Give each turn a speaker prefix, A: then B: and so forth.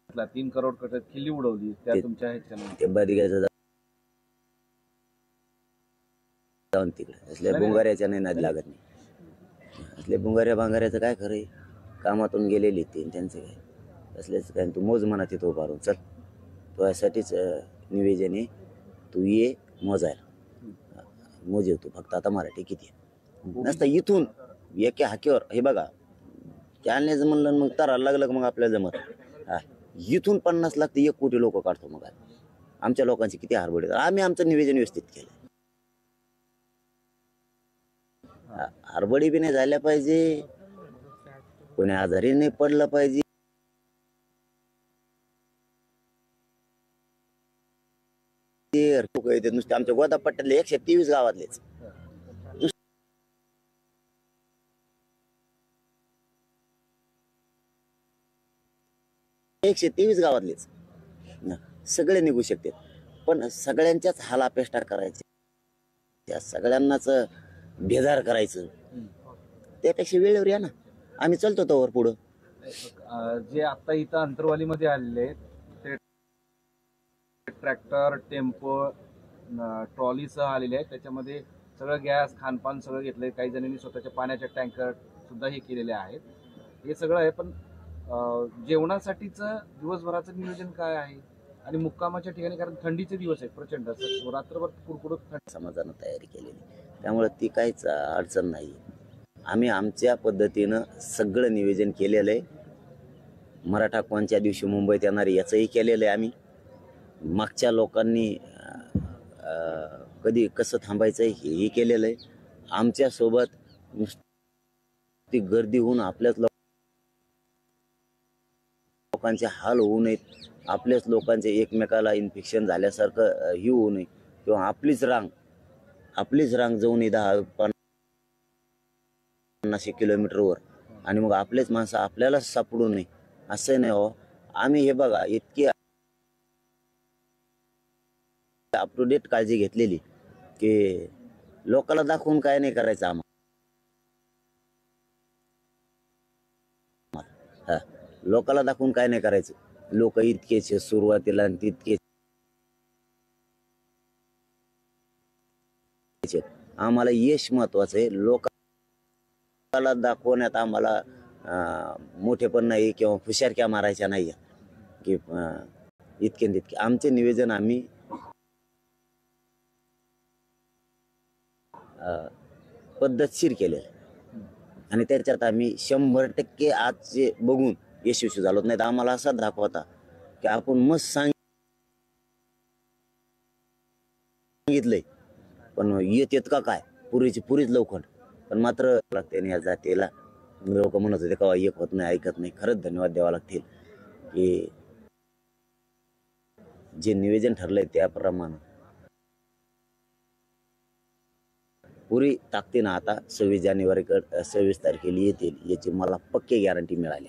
A: 3 करोड खिल्ली उडवली त्या तुमच्या ह्याच्यानं
B: ते बदग्याचं जाऊन तिकडे असल्या बुंगाऱ्याच्या नाही नाद लागत नाही. असल्या बुंगाऱ्या बांगाऱ्याचं काय खरंय, कामातून गेलेली ते त्यांचं काय असल्याच काय. तू मोज म्हणा तिथं उभारून चल, तुझ्यासाठीच निवेदन आहे, तू ये मोजायला. मोज तू फक्त आता मराठी किती नसतं इथून एका हाकेवर. हे बघा कॅनलेच म्हणलं मग तरायला लागलं मग आपल्याला जमत. हा इथून 50 लाख ते 1 कोटी लोक काढतो. मग आमच्या लोकांची किती हरबडे. आम्ही आमचं निवेदन व्यवस्थित केलं. हरबडी बी नाही झाल्या पाहिजे, कोणी आजारी नाही पडलं पाहिजे. नुसते आमच्या गोदापट्ट्यातले 123 गावातलेच 123 गावातलेच सगळे निघू शकते. पण सगळ्यांच्याच हालापेष्टा करायचे, त्या सगळ्यांनाच बेजार करायचं, त्यापेक्षा वेळेवर या ना. आम्ही चलतो तोवर पुढं.
A: जे आता इथं अंतरवालीमध्ये आलेले ते ट्रॅक्टर, टेम्पो, ट्रॉलीसह आलेले आहेत. त्याच्यामध्ये सगळं गॅस, खानपान सगळं घेतलंय. काही जणांनी स्वतःच्या पाण्याचे टँकर सुद्धा हे केलेले आहेत. हे सगळं आहे. पण जेवणासाठीच दिवसभराचं नियोजन काय आहे आणि मुक्कामाच्या ठिकाणी, कारण थंडीचे दिवस आहेत प्रचंड, रात्रभर कुडकुडत थंडी.
B: समाजानं तयारी केलेली, त्यामुळे ती काहीच अडचण नाही. आम्ही आमच्या पद्धतीनं सगळं नियोजन केलेलं आहे. मराठा कोणत्या दिवशी मुंबईत येणार याचंही केलेलं आहे आम्ही. मागच्या लोकांनी कधी कसं थांबायचं हेही केलेलं आहे. आमच्यासोबत नुसती गर्दी होऊन आपल्याच लोकांचे हाल होऊ नयेत, आपल्याच लोकांचे एकमेकाला इन्फेक्शन झाल्यासारखं ही होऊ नये, किंवा आपलीच रांग जाऊन 10-50 किलोमीटरवर आणि मग आपलेच माणसं आपल्याला सापडू नये असं नाही हो. आम्ही हे बघा इतकी अप टू डेट काळजी घेतलेली की लोकांना दाखवून काय नाही करायचं आम्हाला. लोकांना दाखवून काय नाही करायचं. लोक इतकेच सुरुवातीला आणि तितकेच. आम्हाला यश महत्वाचं आहे. लोकांना दाखवण्यात आम्हाला मोठेपण नाही किंवा हुशारक्या मारायच्या नाही की इतके तितके. आमचे निवेदन आम्ही पद्धतशीर केलेलं आणि त्याच्यात आम्ही 100% आजचे बघून यशस्वी झालो. नाही तर आम्हाला असा दाखवता की आपण मस्त सांगितलंय पण येत का काय पुरीची पुरीच लवकर. पण मात्र लागते या जातीला लोक म्हणत होते का एक होत नाही, ऐकत नाही. खरंच धन्यवाद द्यावा लागतील की जे निवेदन ठरलंय त्याप्रमाणे पुरी ताकदीनं आता 26 जानेवारी 26 तारखेला येतील याची मला पक्की गॅरंटी मिळाली.